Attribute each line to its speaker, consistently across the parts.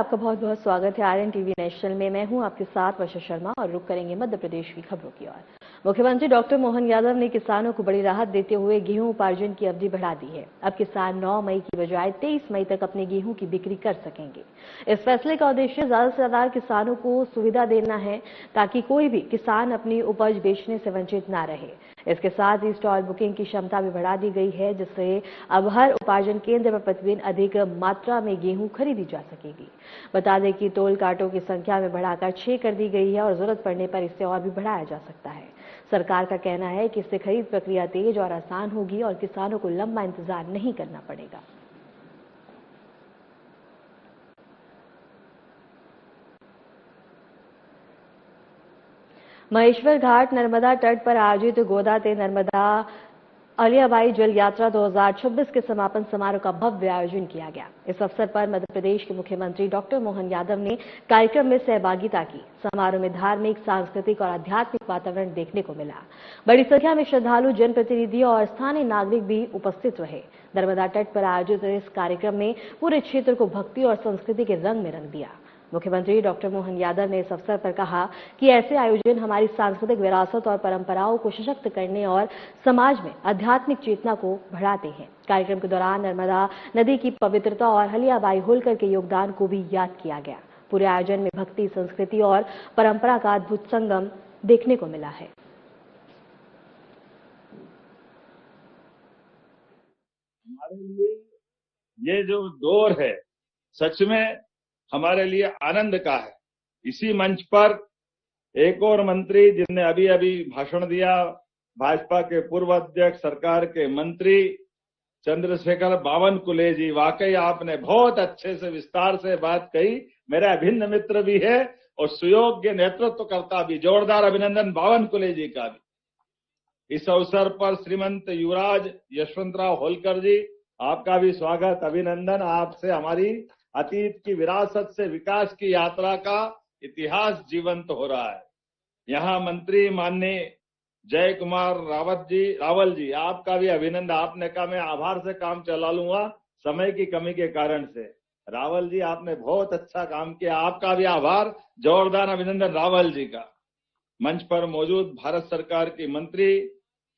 Speaker 1: आपका बहुत बहुत स्वागत है आरएन टीवी नेशनल में। मैं हूं आपके साथ वर्षा शर्मा और रुक करेंगे मध्य प्रदेश की खबरों की ओर। मुख्यमंत्री डॉक्टर मोहन यादव ने किसानों को बड़ी राहत देते हुए गेहूं उपार्जन की अवधि बढ़ा दी है। अब किसान 9 मई की बजाय 23 मई तक अपने गेहूं की बिक्री कर सकेंगे। इस फैसले का उद्देश्य ज्यादा से ज्यादा किसानों को सुविधा देना है ताकि कोई भी किसान अपनी उपज बेचने से वंचित न रहे। इसके साथ ही स्टॉल बुकिंग की क्षमता भी बढ़ा दी गई है, जिससे अब हर उपार्जन केंद्र पर प्रतिदिन अधिक मात्रा में गेहूं खरीदी जा सकेगी। बता दें कि तोल कांटों की संख्या में बढ़ाकर 6 कर दी गई है और जरूरत पड़ने पर इसे और भी बढ़ाया जा सकता है। सरकार का कहना है कि इससे खरीद प्रक्रिया तेज और आसान होगी और किसानों को लंबा इंतजार नहीं करना पड़ेगा। महेश्वर घाट नर्मदा तट पर आयोजित गोदाते नर्मदा अलियाबाई जल यात्रा 2026 के समापन समारोह का भव्य आयोजन किया गया। इस अवसर पर मध्य प्रदेश के मुख्यमंत्री डॉक्टर मोहन यादव ने कार्यक्रम में सहभागिता की। समारोह में धार्मिक, सांस्कृतिक और आध्यात्मिक वातावरण देखने को मिला। बड़ी संख्या में श्रद्धालु, जनप्रतिनिधि और स्थानीय नागरिक भी उपस्थित रहे। नर्मदा तट पर आयोजित इस कार्यक्रम में पूरे क्षेत्र को भक्ति और संस्कृति के रंग में रंग दिया। मुख्यमंत्री डॉक्टर मोहन यादव ने इस अवसर पर कहा कि ऐसे आयोजन हमारी सांस्कृतिक विरासत और परंपराओं को सशक्त करने और समाज में आध्यात्मिक चेतना को बढ़ाते हैं। कार्यक्रम के दौरान नर्मदा नदी की पवित्रता और अहिल्याबाई होलकर के योगदान को भी याद किया गया। पूरे आयोजन में भक्ति, संस्कृति और परंपरा का अद्भुत संगम देखने को मिला है।
Speaker 2: हमारे लिए ये जो दौर है सच में हमारे लिए आनंद का है। इसी मंच पर एक और मंत्री जिनने अभी अभी भाषण दिया, भाजपा के पूर्व अध्यक्ष, सरकार के मंत्री चंद्रशेखर बावनकुले जी, वाकई आपने बहुत अच्छे से विस्तार से बात कही। मेरा अभिन्न मित्र भी है और सुयोग्य नेतृत्वकर्ता भी। जोरदार अभिनंदन बावनकुले जी का भी। इस अवसर पर श्रीमंत युवराज यशवंतराव होलकर जी, आपका भी स्वागत, अभिनंदन। आपसे हमारी अतीत की विरासत से विकास की यात्रा का इतिहास जीवंत हो रहा है। यहाँ मंत्री माननीय जय कुमार रावल जी, आपका भी अभिनंदन। आपने कहा मैं आभार से काम चला लूंगा समय की कमी के कारण से। रावल जी, आपने बहुत अच्छा काम किया, आपका भी आभार। जोरदार अभिनंदन रावल जी का। मंच पर मौजूद भारत सरकार की मंत्री,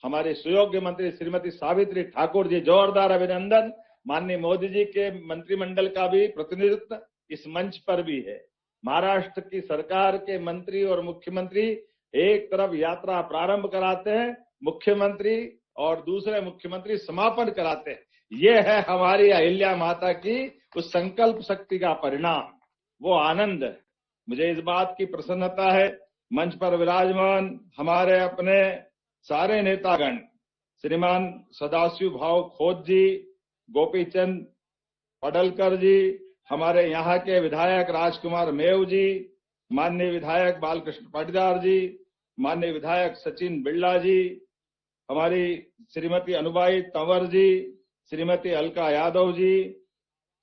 Speaker 2: हमारे सुयोग्य मंत्री श्रीमती सावित्री ठाकुर जी, जोरदार अभिनंदन। माननीय मोदी जी के मंत्रिमंडल का भी प्रतिनिधित्व इस मंच पर भी है। महाराष्ट्र की सरकार के मंत्री और मुख्यमंत्री एक तरफ यात्रा प्रारंभ कराते हैं मुख्यमंत्री और दूसरे मुख्यमंत्री समापन कराते हैं। ये है हमारी अहिल्या माता की उस संकल्प शक्ति का परिणाम, वो आनंद है। मुझे इस बात की प्रसन्नता है, मंच पर विराजमान हमारे अपने सारे नेतागण, श्रीमान सदाशिव भाव खोत जी, गोपीचंद पडलकर जी, हमारे यहाँ के विधायक राजकुमार मेव जी, माननीय विधायक बालकृष्ण पाटीदार जी, माननीय विधायक सचिन बिड़ला जी, हमारी श्रीमती अनुबाई तंवर जी, श्रीमती अलका यादव जी,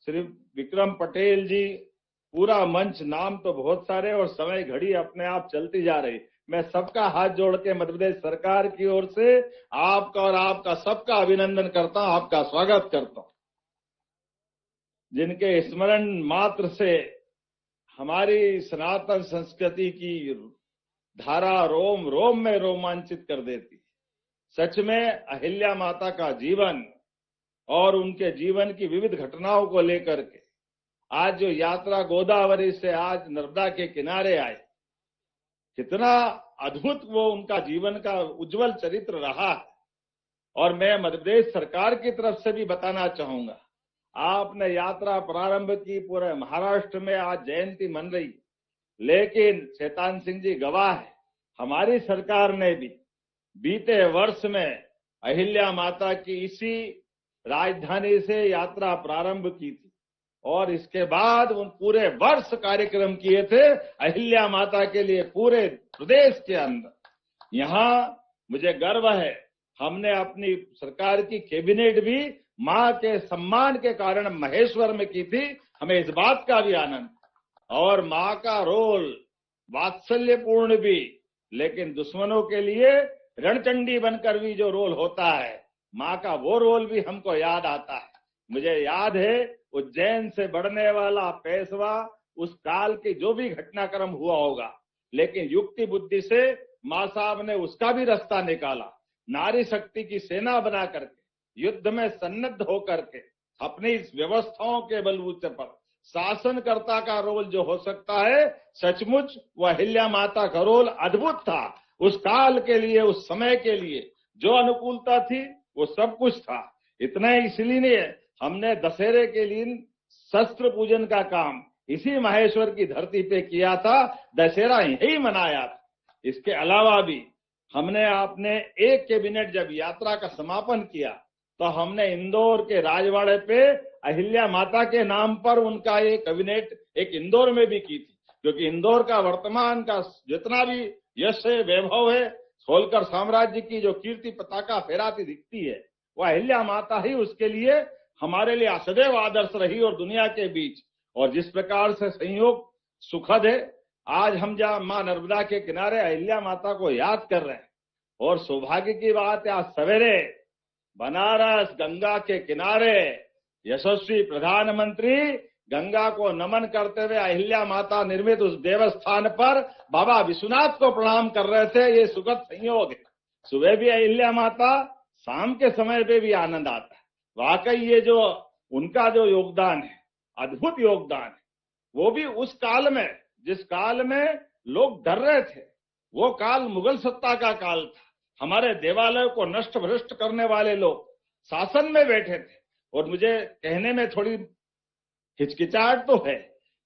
Speaker 2: श्री विक्रम पटेल जी, पूरा मंच। नाम तो बहुत सारे और समय घड़ी अपने आप चलती जा रही। मैं सबका हाथ जोड़ के मध्य प्रदेश सरकार की ओर से आपका और आपका सबका अभिनंदन करता हूं, आपका स्वागत करता हूं। जिनके स्मरण मात्र से हमारी सनातन संस्कृति की धारा रोम रोम में रोमांचित कर देती। सच में अहिल्या माता का जीवन और उनके जीवन की विविध घटनाओं को लेकर के आज जो यात्रा गोदावरी से आज नर्मदा के किनारे आई, कितना अद्भुत वो उनका जीवन का उज्जवल चरित्र रहा है। और मैं मध्य प्रदेश सरकार की तरफ से भी बताना चाहूंगा, आपने यात्रा प्रारंभ की, पूरे महाराष्ट्र में आज जयंती मन रही, लेकिन शैतान सिंह जी गवाह है, हमारी सरकार ने भी बीते वर्ष में अहिल्या माता की इसी राजधानी से यात्रा प्रारंभ की थी और इसके बाद उन पूरे वर्ष कार्यक्रम किए थे अहिल्या माता के लिए पूरे प्रदेश के अंदर। यहाँ मुझे गर्व है, हमने अपनी सरकार की कैबिनेट भी मां के सम्मान के कारण महेश्वर में की थी। हमें इस बात का भी आनंद। और मां का रोल वात्सल्यपूर्ण भी, लेकिन दुश्मनों के लिए रणचंडी बनकर भी जो रोल होता है, मां का वो रोल भी हमको याद आता है। मुझे याद है उज्जैन से बढ़ने वाला पेशवा उस काल के जो भी घटनाक्रम हुआ होगा, लेकिन युक्ति बुद्धि से मां साहब ने उसका भी रास्ता निकाला। नारी शक्ति की सेना बना करके, युद्ध में सन्नद्ध होकर के, अपनी इस व्यवस्थाओं के बलबूते पर शासनकर्ता का रोल जो हो सकता है, सचमुच वह अहिल्या माता का रोल अद्भुत था। उस काल के लिए, उस समय के लिए जो अनुकूलता थी वो सब कुछ था। इतना इसलिए हमने दशहरे के दिन शस्त्र पूजन का काम इसी माहेश्वर की धरती पे किया था, दशहरा यही मनाया था। इसके अलावा भी हमने आपने एक कैबिनेट जब यात्रा का समापन किया तो हमने इंदौर के राजवाड़े पे अहिल्या माता के नाम पर उनका एक कैबिनेट एक इंदौर में भी की थी, क्योंकि इंदौर का वर्तमान का जितना भी यश है, वैभव है, होलकर साम्राज्य की जो कीर्ति पताका फहराती दिखती है, वह अहिल्या माता ही उसके लिए हमारे लिए सदैव आदर्श रही और दुनिया के बीच। और जिस प्रकार से संयोग सुखद है, आज हम जहाँ मां नर्मदा के किनारे अहिल्या माता को याद कर रहे हैं, और सौभाग्य की बात है आज सवेरे बनारस गंगा के किनारे यशस्वी प्रधानमंत्री गंगा को नमन करते हुए अहिल्या माता निर्मित उस देवस्थान पर बाबा विश्वनाथ को प्रणाम कर रहे थे। ये सुखद संयोग है। सुबह भी अहिल्या माता, शाम के समय पे भी आनंद आता है। वाकई ये जो उनका जो योगदान है, अद्भुत योगदान है, वो भी उस काल में जिस काल में लोग डर रहे थे, वो काल मुगल सत्ता का काल था। हमारे देवालय को नष्ट भ्रष्ट करने वाले लोग शासन में बैठे थे, और मुझे कहने में थोड़ी हिचकिचाहट तो है,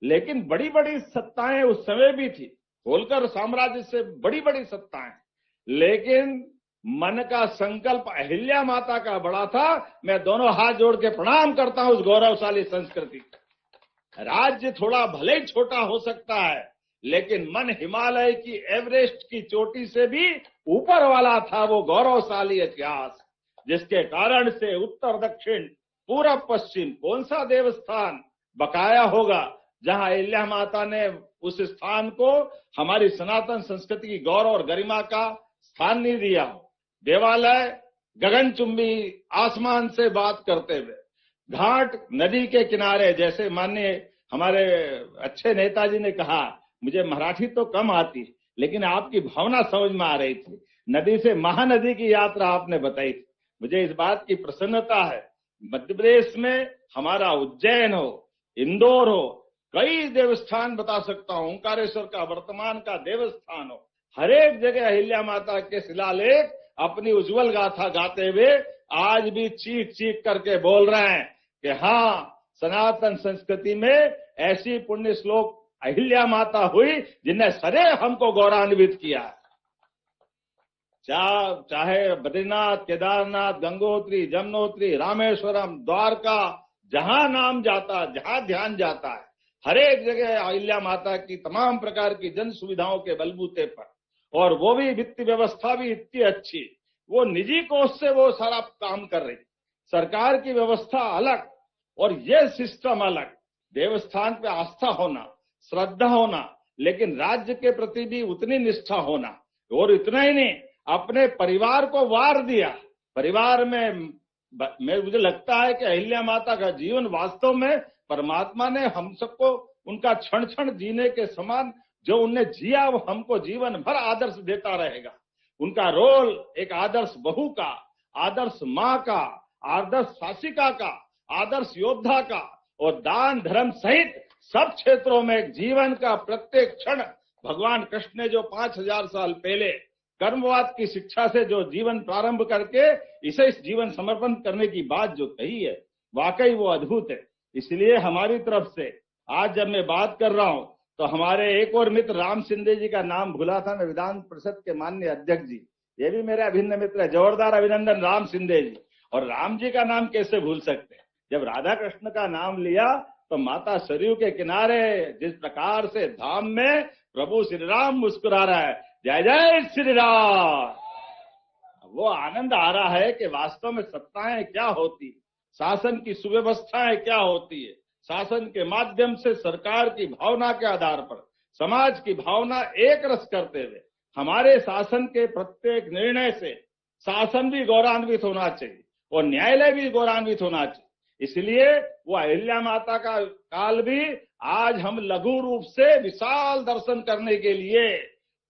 Speaker 2: लेकिन बड़ी बड़ी सत्ताएं उस समय भी थी, होलकर साम्राज्य से बड़ी बड़ी सत्ताएं, लेकिन मन का संकल्प अहिल्या माता का बड़ा था। मैं दोनों हाथ जोड़ के प्रणाम करता हूं उस गौरवशाली संस्कृति। राज्य थोड़ा भले ही छोटा हो सकता है, लेकिन मन हिमालय की एवरेस्ट की चोटी से भी ऊपर वाला था। वो गौरवशाली इतिहास जिसके कारण से उत्तर दक्षिण पूरब पश्चिम कौन सा देवस्थान बकाया होगा जहां अहिल्या माता ने उस स्थान को हमारी सनातन संस्कृति की गौरव और गरिमा का स्थान नहीं दिया हो। देवालय गगनचुंबी आसमान से बात करते हुए, घाट नदी के किनारे, जैसे माननीय हमारे अच्छे नेताजी ने कहा, मुझे मराठी तो कम आती लेकिन आपकी भावना समझ में आ रही थी। नदी से महानदी की यात्रा आपने बताई थी। मुझे इस बात की प्रसन्नता है, मध्य प्रदेश में हमारा उज्जैन हो, इंदौर हो, कई देवस्थान बता सकता हूं, ओंकारेश्वर का वर्तमान का देवस्थान हो, हर एक जगह अहिल्या माता के शिलालेख अपनी उज्जवल गाथा गाते हुए आज भी चीख चीख करके बोल रहे हैं कि हाँ, सनातन संस्कृति में ऐसी पुण्य श्लोक अहिल्या माता हुई जिन्हें सदैव हमको गौरवान्वित किया। चाहे बद्रीनाथ, केदारनाथ, गंगोत्री, जमुनोत्री, रामेश्वरम, द्वारका, जहां नाम जाता, जहां ध्यान जाता है, हर एक जगह अहिल्या माता की तमाम प्रकार की जन सुविधाओं के बलबूते पर, और वो भी वित्त व्यवस्था भी इतनी अच्छी, वो निजी कोष से वो सारा काम कर रही, सरकार की व्यवस्था अलग और ये सिस्टम अलग। देवस्थान पे आस्था होना, श्रद्धा होना, लेकिन राज्य के प्रति भी उतनी निष्ठा होना, और इतना ही नहीं, अपने परिवार को वार दिया। परिवार में मुझे लगता है कि अहिल्या माता का जीवन वास्तव में परमात्मा ने हम सबको उनका क्षण क्षण जीने के समान जो उनने जिया, वो हमको जीवन भर आदर्श देता रहेगा। उनका रोल एक आदर्श बहू का, आदर्श माँ का, आदर्श शासिका का, आदर्श योद्धा का, और दान धर्म सहित सब क्षेत्रों में जीवन का प्रत्येक क्षण, भगवान कृष्ण ने जो 5000 साल पहले कर्मवाद की शिक्षा से जो जीवन प्रारंभ करके इसे जीवन समर्पण करने की बात जो कही है, वाकई वो अद्भुत है। इसलिए हमारी तरफ से आज जब मैं बात कर रहा हूं तो हमारे एक और मित्र राम शिंदे जी का नाम भूला था मैं, विधान परिषद के माननीय अध्यक्ष जी, ये भी मेरे अभिन्न मित्र है। जोरदार अभिनंदन राम शिंदे जी। और राम जी का नाम कैसे भूल सकते हैं? जब राधा कृष्ण का नाम लिया तो माता सरयू के किनारे जिस प्रकार से धाम में प्रभु श्री राम मुस्कुरा रहा है, जय जय श्री राम, वो आनंद आ रहा है कि वास्तव में सत्ताएं क्या होती, शासन की सुव्यवस्थाएं क्या होती है। शासन के माध्यम से सरकार की भावना के आधार पर समाज की भावना एक रस करते हुए हमारे शासन के प्रत्येक निर्णय से शासन भी गौरवान्वित होना चाहिए और न्यायालय भी गौरवान्वित होना चाहिए। इसलिए वो अहिल्या माता का काल भी आज हम लघु रूप से विशाल दर्शन करने के लिए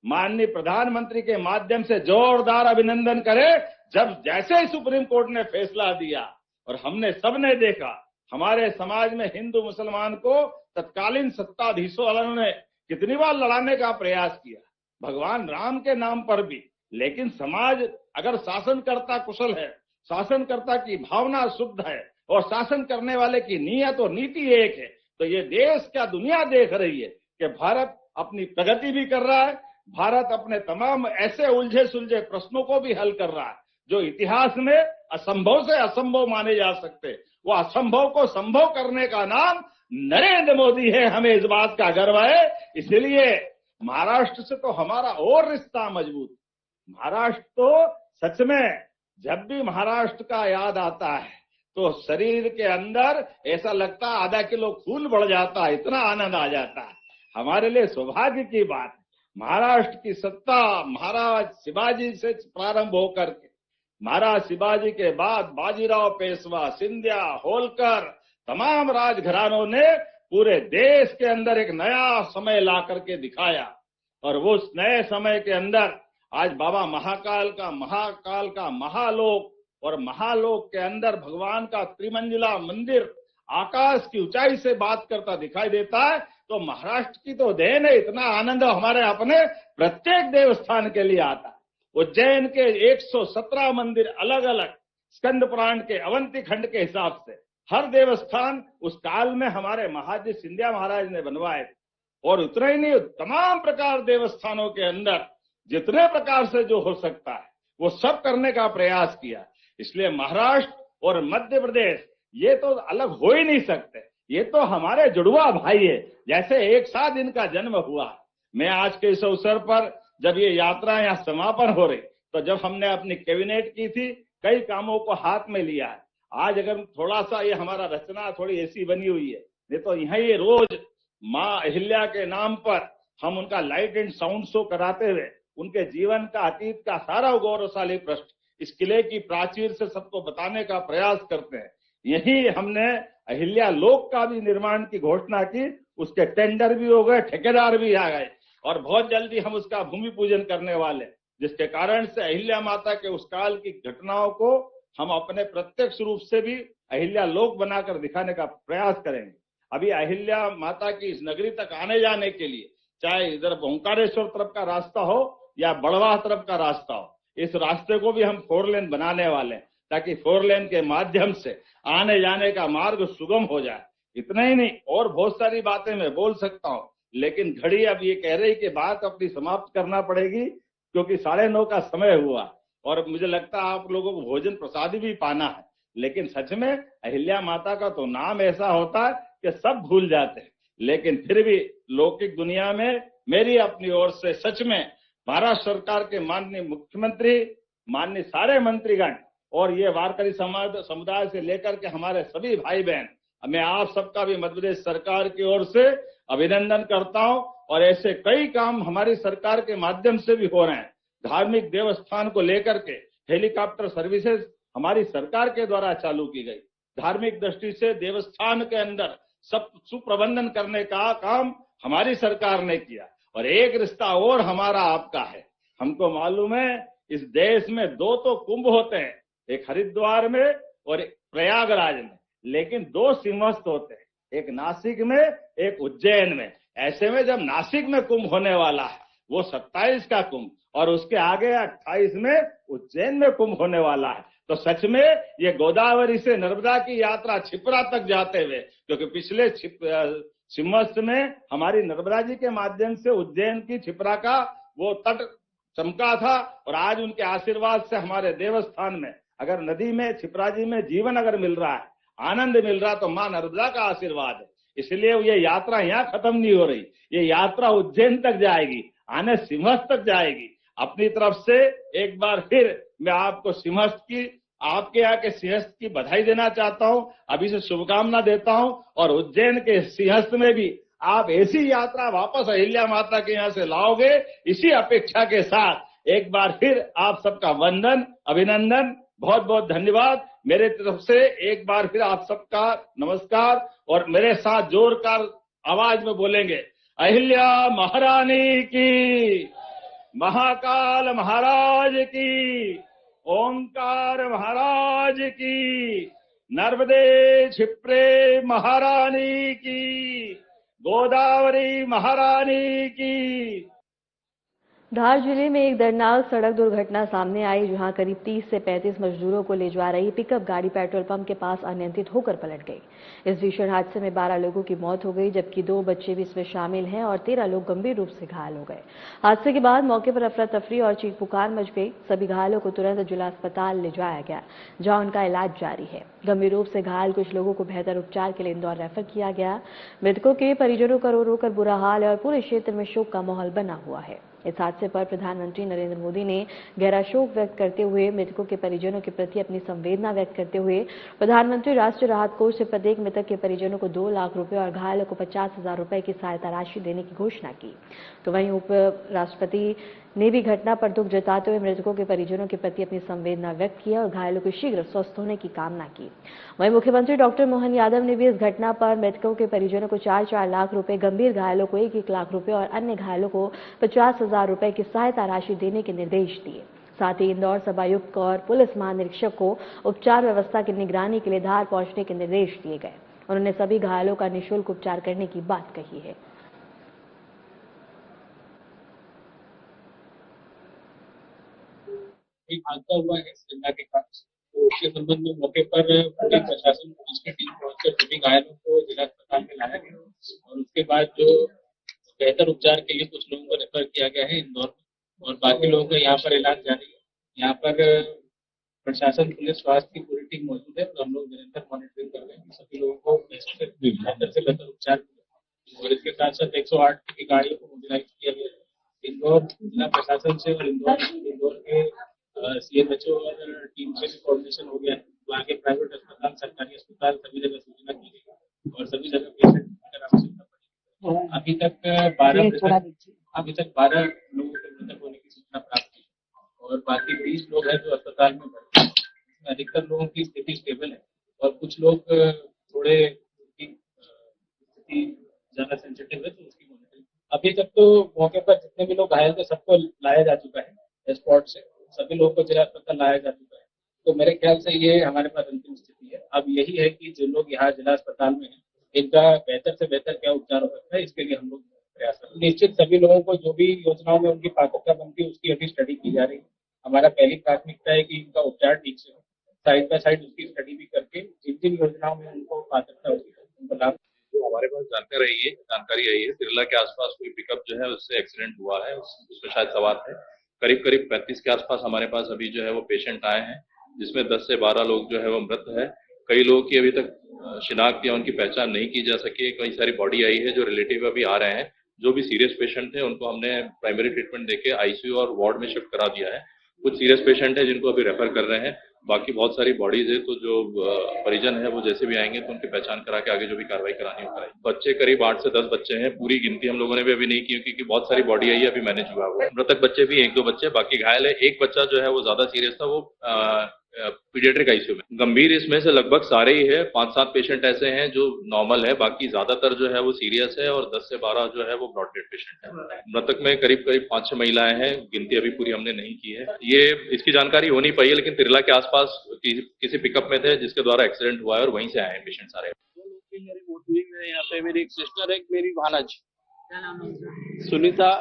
Speaker 2: माननीय प्रधानमंत्री के माध्यम से जोरदार अभिनंदन करें। जब जैसे सुप्रीम कोर्ट ने फैसला दिया और हमने सबने देखा, हमारे समाज में हिंदू मुसलमान को तत्कालीन सत्ताधीशों वालों ने कितनी बार लड़ाने का प्रयास किया, भगवान राम के नाम पर भी। लेकिन समाज अगर शासनकर्ता कुशल है, शासनकर्ता की भावना शुद्ध है और शासन करने वाले की नीयत और नीति एक है, तो ये देश क्या दुनिया देख रही है कि भारत अपनी प्रगति भी कर रहा है, भारत अपने तमाम ऐसे उलझे सुलझे प्रश्नों को भी हल कर रहा है जो इतिहास में असंभव से असंभव माने जा सकते। वो असंभव को संभव करने का नाम नरेंद्र मोदी है। हमें इस बात का गर्व है। इसलिए महाराष्ट्र से तो हमारा और रिश्ता मजबूत। महाराष्ट्र तो सच में जब भी महाराष्ट्र का याद आता है तो शरीर के अंदर ऐसा लगता है आधा किलो खून बढ़ जाता है, इतना आनंद आ जाता है। हमारे लिए सौभाग्य की बात है। महाराष्ट्र की सत्ता महाराज शिवाजी से प्रारंभ होकर के महाराज शिवाजी के बाद बाजीराव पेशवा, सिंधिया, होलकर, तमाम राजघरानों ने पूरे देश के अंदर एक नया समय ला करके दिखाया। और वो उस नए समय के अंदर आज बाबा महाकाल का महालोक और महालोक के अंदर भगवान का त्रिमंजिला मंदिर आकाश की ऊंचाई से बात करता दिखाई देता है। तो महाराष्ट्र की तो देन है। इतना आनंद हमारे अपने प्रत्येक देवस्थान के लिए आता है। उज्जैन के 117 मंदिर अलग अलग स्कंद पुराण के अवंती खंड के हिसाब से हर देवस्थान उस काल में हमारे महाराज सिंधिया महाराज ने बनवाए। और उतना ही नहीं, तमाम प्रकार देवस्थानों के अंदर जितने प्रकार से जो हो सकता है वो सब करने का प्रयास किया। इसलिए महाराष्ट्र और मध्य प्रदेश ये तो अलग हो ही नहीं सकते। ये तो हमारे जुड़वा भाई है, जैसे एक साथ इनका जन्म हुआ। मैं आज के इस अवसर पर जब ये यात्रा यहाँ समापन हो रही, तो जब हमने अपनी कैबिनेट की थी, कई कामों को हाथ में लिया है। आज अगर थोड़ा सा ये हमारा रचना थोड़ी ऐसी बनी हुई है, नहीं तो यहाँ ये रोज माँ अहिल्या के नाम पर हम उनका लाइट एंड साउंड शो कराते हुए उनके जीवन का अतीत का सारा गौरवशाली पृष्ठ इस किले की प्राचीर से सबको बताने का प्रयास करते हैं। यही हमने अहिल्या लोक का भी निर्माण की घोषणा की। उसके टेंडर भी हो गए, ठेकेदार भी आ गए और बहुत जल्दी हम उसका भूमि पूजन करने वाले, जिसके कारण से अहिल्या माता के उस काल की घटनाओं को हम अपने प्रत्यक्ष रूप से भी अहिल्या लोक बनाकर दिखाने का प्रयास करेंगे। अभी अहिल्या माता की इस नगरी तक आने जाने के लिए चाहे इधर ओंकारेश्वर तरफ का रास्ता हो या बड़वाह तरफ का रास्ता हो, इस रास्ते को भी हम 4 लेन बनाने वाले हैं, ताकि 4 लेन के माध्यम से आने जाने का मार्ग सुगम हो जाए। इतना ही नहीं, और बहुत सारी बातें मैं बोल सकता हूँ, लेकिन घड़ी अब ये कह रही कि बात अपनी समाप्त करना पड़ेगी, क्योंकि 9:30 का समय हुआ और मुझे लगता है आप लोगों को भोजन प्रसादी भी पाना है। लेकिन सच में अहिल्या माता का तो नाम ऐसा होता है कि सब भूल जाते हैं, लेकिन फिर भी लौकिक दुनिया में मेरी अपनी ओर से सच में महाराष्ट्र सरकार के माननीय मुख्यमंत्री, माननीय सारे मंत्रीगण और ये वारकरी समुदाय से लेकर के हमारे सभी भाई बहन, मैं आप सबका भी मध्य प्रदेश सरकार की ओर से अभिनंदन करता हूं। और ऐसे कई काम हमारी सरकार के माध्यम से भी हो रहे हैं। धार्मिक देवस्थान को लेकर के हेलीकॉप्टर सर्विसेज हमारी सरकार के द्वारा चालू की गई। धार्मिक दृष्टि से देवस्थान के अंदर सब सुप्रबंधन करने का काम हमारी सरकार ने किया। और एक रिश्ता और हमारा आपका है। हमको मालूम है इस देश में 2 तो कुंभ होते हैं, एक हरिद्वार में और एक प्रयागराज में, लेकिन 2 सिंहस्थ होते हैं, एक नासिक में एक उज्जैन में। ऐसे में जब नासिक में कुंभ होने वाला है वो 27 का कुंभ और उसके आगे 28 में उज्जैन में कुंभ होने वाला है, तो सच में ये गोदावरी से नर्मदा की यात्रा छिपरा तक जाते हुए, क्योंकि पिछले सिंहस्थ में हमारी नर्मदा जी के माध्यम से उज्जैन की छिपरा का वो तट चमका था। और आज उनके आशीर्वाद से हमारे देवस्थान में अगर नदी में छिपरा जी में जीवन अगर मिल रहा है, आनंद मिल रहा है, तो मां नर्मदा का आशीर्वाद है। इसलिए ये यात्रा यहाँ खत्म नहीं हो रही, ये यात्रा उज्जैन तक जाएगी, आने सिंहस्थ तक जाएगी। अपनी तरफ से एक बार फिर मैं आपको सिंहस्थ की, आपके यहाँ के सिंहस्थ की बधाई देना चाहता हूँ, अभी से शुभकामना देता हूँ। और उज्जैन के सिंहस्थ में भी आप ऐसी यात्रा वापस अहिल्या माता के यहाँ से लाओगे, इसी अपेक्षा के साथ एक बार फिर आप सबका वंदन, अभिनंदन, बहुत बहुत धन्यवाद। मेरे तरफ से एक बार फिर आप सबका नमस्कार। और मेरे साथ जोरदार आवाज में बोलेंगे, अहिल्या महारानी की, महाकाल महाराज की, ओंकार महाराज की, नर्मदे क्षिप्रे महारानी की, गोदावरी महारानी की।
Speaker 1: धार जिले में एक दर्दनाक सड़क दुर्घटना सामने आई, जहां करीब 30 से 35 मजदूरों को ले जा रही पिकअप गाड़ी पेट्रोल पंप के पास अनियंत्रित होकर पलट गई। इस भीषण हादसे में 12 लोगों की मौत हो गई, जबकि 2 बच्चे भी इसमें शामिल हैं और 13 लोग गंभीर रूप से घायल हो गए। हादसे के बाद मौके पर अफरा तफरी और चीख पुकार मच गई। सभी घायलों को तुरंत जिला अस्पताल ले जाया गया, जहां उनका इलाज जारी है। गंभीर रूप से घायल कुछ लोगों को बेहतर उपचार के लिए इंदौर रेफर किया गया। मृतकों के परिजनों का रो रो कर बुरा हाल है और पूरे क्षेत्र में शोक का माहौल बना हुआ है। इस हादसे पर प्रधानमंत्री नरेंद्र मोदी ने गहरा शोक व्यक्त करते हुए मृतकों के परिजनों के प्रति अपनी संवेदना व्यक्त करते हुए प्रधानमंत्री राष्ट्रीय राहत कोष से प्रत्येक मृतक के परिजनों को 2 लाख रुपए और घायलों को 50,000 रुपए की सहायता राशि देने की घोषणा की। तो वहीं उपराष्ट्रपति ने भी घटना पर दुख जताते हुए मृतकों के परिजनों के प्रति अपनी संवेदना व्यक्त किया और घायलों के शीघ्र स्वस्थ होने की कामना की। वहीं मुख्यमंत्री डॉक्टर मोहन यादव ने भी इस घटना पर मृतकों के परिजनों को 4-4 लाख रुपए, गंभीर घायलों को 1-1 लाख रुपए और अन्य घायलों को 50,000 रुपए की सहायता राशि देने के निर्देश दिए। साथ ही इंदौर सभायुक्त और पुलिस महानिरीक्षक को उपचार व्यवस्था की निगरानी के लिए धार पहुंचने के निर्देश दिए गए। उन्होंने सभी घायलों का निःशुल्क उपचार करने की बात कही है।
Speaker 3: एक हादसा हुआ है शिमला के पास, तो उसके संबंध में मौके पर पुलिस प्रशासन पुलिस की टीम पहुंचकर सभी घायलों को जिला अस्पताल में लाया गया और उसके बाद जो बेहतर उपचार के लिए कुछ लोगों को रेफर किया गया है इंदौर में और बाकी लोगों का यहाँ पर इलाज जारी है। यहाँ पर प्रशासन, पुलिस, स्वास्थ्य की पूरी टीम मौजूद है, तो हम लोग निरंतर मॉनिटरिंग कर रहे हैं कि सभी लोगों को बेहतर से बेहतर उपचार मिले। और इसके साथ साथ 108 की गाड़ियों को मोबिलाइज किया गया है। इंदौर जिला प्रशासन से और इंदौर के CMHO और टीम से कोऑर्डिनेशन हो गया है। तो आगे प्राइवेट अस्पताल, सरकारी अस्पताल सभी जगह सूचना की गई और सभी जगह पेशेंट अगर आवश्यकता पड़ी। अभी तक 12 लोगों के मृतक होने की सूचना प्राप्त की और बाकी 20 लोग हैं जो अस्पताल में भर्ती हैं। अधिकतर लोगों की स्थिति स्टेबल है और कुछ लोग थोड़े स्थिति ज्यादा सेंसिटिव है, तो उसकी मॉनिटरिंग। अभी तक तो मौके पर जितने भी लोग घायल थे सबको लाया जा चुका है स्पॉट से, सभी लोगों को जिला अस्पताल लाया जा चुका है। तो मेरे ख्याल से ये हमारे पास अंतिम स्थिति है। अब यही है कि जो लोग यहाँ जिला अस्पताल में हैं, इनका बेहतर से बेहतर क्या उपचार हो सकता है, इसके लिए हम लोग प्रयास कर रहे हैं। निश्चित सभी लोगों को जो भी योजनाओं में उनकी पात्रता बनती है उसकी अभी स्टडी की जा रही है। हमारा पहली प्राथमिकता है कि इनका उपचार ठीक से हो, साइड बाय साइड उसकी स्टडी भी करके जिन योजनाओं में उनको पात्रता होती है उनको लाभ।
Speaker 4: जो हमारे पास जानकारी आई है तिरला के आसपास कोई पिकअप जो है उससे एक्सीडेंट हुआ है, उसमें शायद सवार थे। करीब 35 के आसपास हमारे पास अभी जो है वो पेशेंट आए हैं, जिसमें 10 से 12 लोग जो है वो मृत है। कई लोगों की अभी तक शिनाख्त या उनकी पहचान नहीं की जा सकी। कई सारी बॉडी आई है जो रिलेटिव अभी आ रहे हैं। जो भी सीरियस पेशेंट थे उनको हमने प्राइमरी ट्रीटमेंट देके ICU और वार्ड में शिफ्ट करा दिया है। कुछ सीरियस पेशेंट है जिनको अभी रेफर कर रहे हैं। बाकी बहुत सारी बॉडीज है, तो जो परिजन है वो जैसे भी आएंगे तो उनकी पहचान करा के आगे जो भी कार्रवाई करानी हो कराएंगे। बच्चे करीब 8 से 10 बच्चे हैं। पूरी गिनती हम लोगों ने भी अभी नहीं की क्योंकि बहुत सारी बॉडी आई है, अभी मैनेज हुआ है। मृतक बच्चे भी 1-2 बच्चे, बाकी घायल है। एक बच्चा जो है वो ज्यादा सीरियस था, वो पीडियाट्रिक ICU में। गंभीर इसमें से लगभग सारे ही है। 5-7 पेशेंट ऐसे हैं जो नॉर्मल है, बाकी ज्यादातर जो है वो सीरियस है और 10 से 12 जो है वो ब्रॉड डेड पेशेंट है। मृतक में करीब 5-6 महिलाएं हैं, गिनती अभी पूरी हमने नहीं की है। ये इसकी जानकारी हो नहीं पाई है, लेकिन तिरला के आसपास किसी पिकअप में थे जिसके द्वारा एक्सीडेंट हुआ है और वहीं से आए हैं पेशेंट सारे।
Speaker 3: मेरी मोटरी में यहाँ पे मेरी एक सिस्टर, एक मेरी भानज सुनीता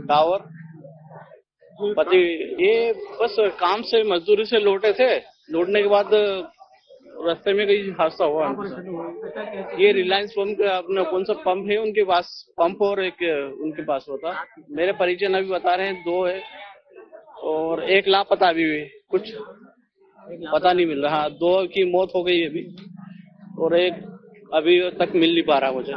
Speaker 3: डावर पति, ये बस काम से मजदूरी से लौटे थे। लौटने के बाद रास्ते में कहीं हादसा हुआ। ये रिलायंस पंप का अपना कौन सा पंप है उनके पास, पंप और एक उनके पास होता। मेरे परिजन अभी बता रहे हैं 2 है और 1 लापता भी हुई, कुछ पता नहीं मिल रहा। 2 की मौत हो गई अभी और 1 अभी तक मिल नहीं पा रहा मुझे।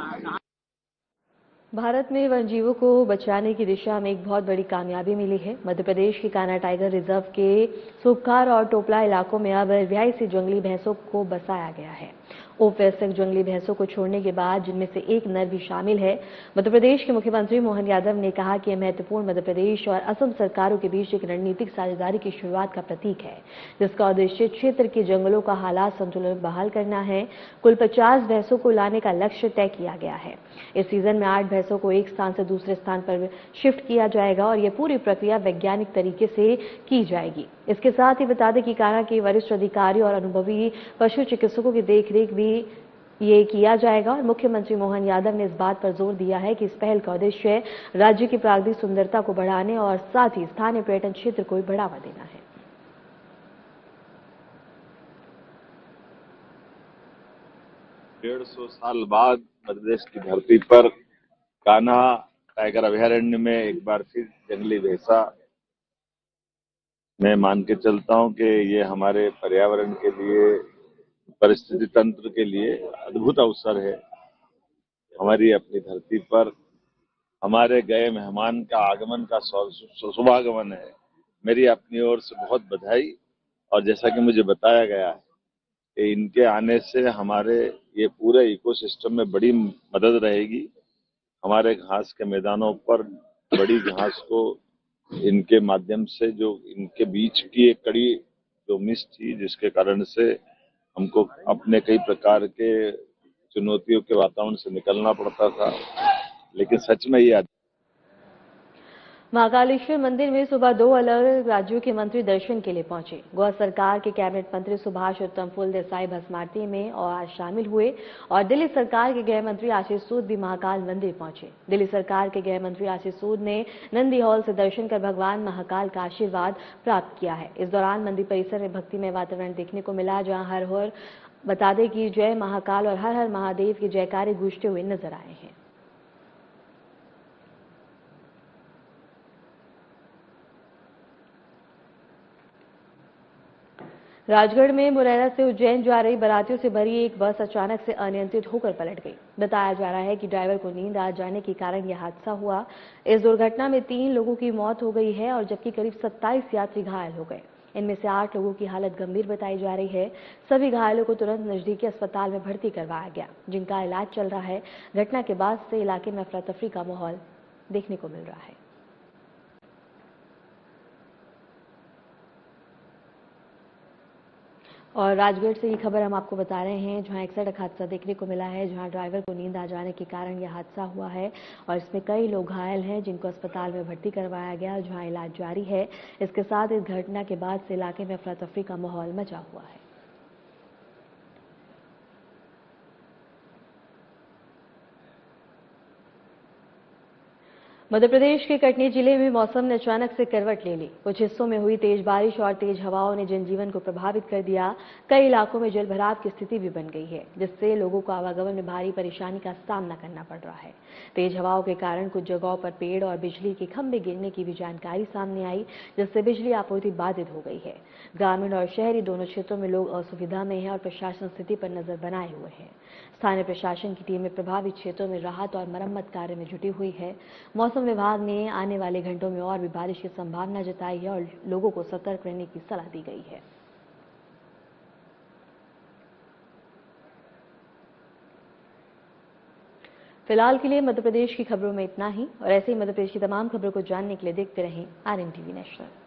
Speaker 1: भारत में वन्यजीवों को बचाने की दिशा में एक बहुत बड़ी कामयाबी मिली है। मध्य प्रदेश के कान्हा टाइगर रिजर्व के सुखार और टोपला इलाकों में अब रिहायशी जंगली भैंसों को बसाया गया है। ओफेस्टक जंगली भैंसों को छोड़ने के बाद, जिनमें से एक नर भी शामिल है। मध्य प्रदेश के मुख्यमंत्री मोहन यादव ने कहा कि यह महत्वपूर्ण मध्य प्रदेश और असम सरकारों के बीच एक रणनीतिक साझेदारी की शुरुआत का प्रतीक है, जिसका उद्देश्य क्षेत्र के जंगलों का हालात संतुलन बहाल करना है। कुल 50 भैंसों को लाने का लक्ष्य तय किया गया है। इस सीजन में 8 भैंसों को एक स्थान से दूसरे स्थान पर शिफ्ट किया जाएगा और यह पूरी प्रक्रिया वैज्ञानिक तरीके से की जाएगी। इसके साथ ही बता दें कि कान्हा के वरिष्ठ अधिकारी और अनुभवी पशु चिकित्सकों की देखरेख भी ये किया जाएगा और मुख्यमंत्री मोहन यादव ने इस बात पर जोर दिया है कि इस पहल का उद्देश्य राज्य की प्राकृतिक सुंदरता को बढ़ाने और साथ ही स्थानीय पर्यटन क्षेत्र को भी बढ़ावा देना है।
Speaker 2: 150 साल बाद मध्य प्रदेश की धरती पर कान्हा टाइगर अभयारण्य में एक बार फिर जंगली भैंसा, मैं मान के चलता हूं कि ये हमारे पर्यावरण के लिए, परिस्थिति तंत्र के लिए अद्भुत अवसर है। हमारी अपनी धरती पर हमारे गए मेहमान का आगमन का शुभागमन है। मेरी अपनी ओर से बहुत बधाई। और जैसा कि मुझे बताया गया है कि इनके आने से हमारे ये पूरे इकोसिस्टम में बड़ी मदद रहेगी। हमारे घास के मैदानों पर बड़ी घास को इनके माध्यम से, जो इनके बीच की एक कड़ी जो मिस थी, जिसके कारण से हमको अपने कई प्रकार के चुनौतियों के वातावरण से निकलना पड़ता था, लेकिन सच में ये
Speaker 1: महाकालेश्वर मंदिर में सुबह 2 अलग राज्यों के मंत्री दर्शन के लिए पहुंचे। गोवा सरकार के कैबिनेट मंत्री सुभाष उत्तम फुल देसाई भस्म आरती में और शामिल हुए और दिल्ली सरकार के गृह मंत्री आशीष सूद भी महाकाल मंदिर पहुंचे। दिल्ली सरकार के गृह मंत्री आशीष सूद ने नंदी हॉल से दर्शन कर भगवान महाकाल का आशीर्वाद प्राप्त किया है। इस दौरान मंदिर परिसर में भक्तिमय वातावरण देखने को मिला, जहां हर हर बता दें कि जय महाकाल और हर हर महादेव के जयकारे गूंजते हुए नजर आए हैं। राजगढ़ में मुरैना से उज्जैन जा रही बारातियों से भरी एक बस अचानक से अनियंत्रित होकर पलट गई। बताया जा रहा है कि ड्राइवर को नींद आ जाने के कारण यह हादसा हुआ। इस दुर्घटना में 3 लोगों की मौत हो गई है और जबकि करीब 27 यात्री घायल हो गए। इनमें से 8 लोगों की हालत गंभीर बताई जा रही है। सभी घायलों को तुरंत नजदीकी अस्पताल में भर्ती करवाया गया, जिनका इलाज चल रहा है। घटना के बाद से इलाके में अफरा तफरी का माहौल देखने को मिल रहा है। और राजगढ़ से ये खबर हम आपको बता रहे हैं, जहां एक सड़क हादसा देखने को मिला है, जहां ड्राइवर को नींद आ जाने के कारण यह हादसा हुआ है और इसमें कई लोग घायल हैं, जिनको अस्पताल में भर्ती करवाया गया, जहां इलाज जारी है। इसके साथ इस घटना के बाद से इलाके में अफरा तफरी का माहौल मचा हुआ है। मध्य प्रदेश के कटनी जिले में मौसम ने अचानक से करवट ले ली। कुछ हिस्सों में हुई तेज बारिश और तेज हवाओं ने जनजीवन को प्रभावित कर दिया। कई इलाकों में जलभराव की स्थिति भी बन गई है, जिससे लोगों को आवागमन में भारी परेशानी का सामना करना पड़ रहा है। तेज हवाओं के कारण कुछ जगहों पर पेड़ और बिजली के खंभे गिरने की भी जानकारी सामने आई, जिससे बिजली आपूर्ति बाधित हो गई है। ग्रामीण और शहरी दोनों क्षेत्रों में लोग असुविधा में हैं और प्रशासन स्थिति पर नजर बनाए हुए है। स्थानीय प्रशासन की टीमें प्रभावित क्षेत्रों में राहत और मरम्मत कार्य में जुटी हुई है। मौसम विभाग ने आने वाले घंटों में और भी बारिश की संभावना जताई है और लोगों को सतर्क रहने की सलाह दी गई है। फिलहाल के लिए मध्य प्रदेश की खबरों में इतना ही और ऐसे ही मध्य प्रदेश की तमाम खबरों को जानने के लिए देखते रहें RNTV नेशनल।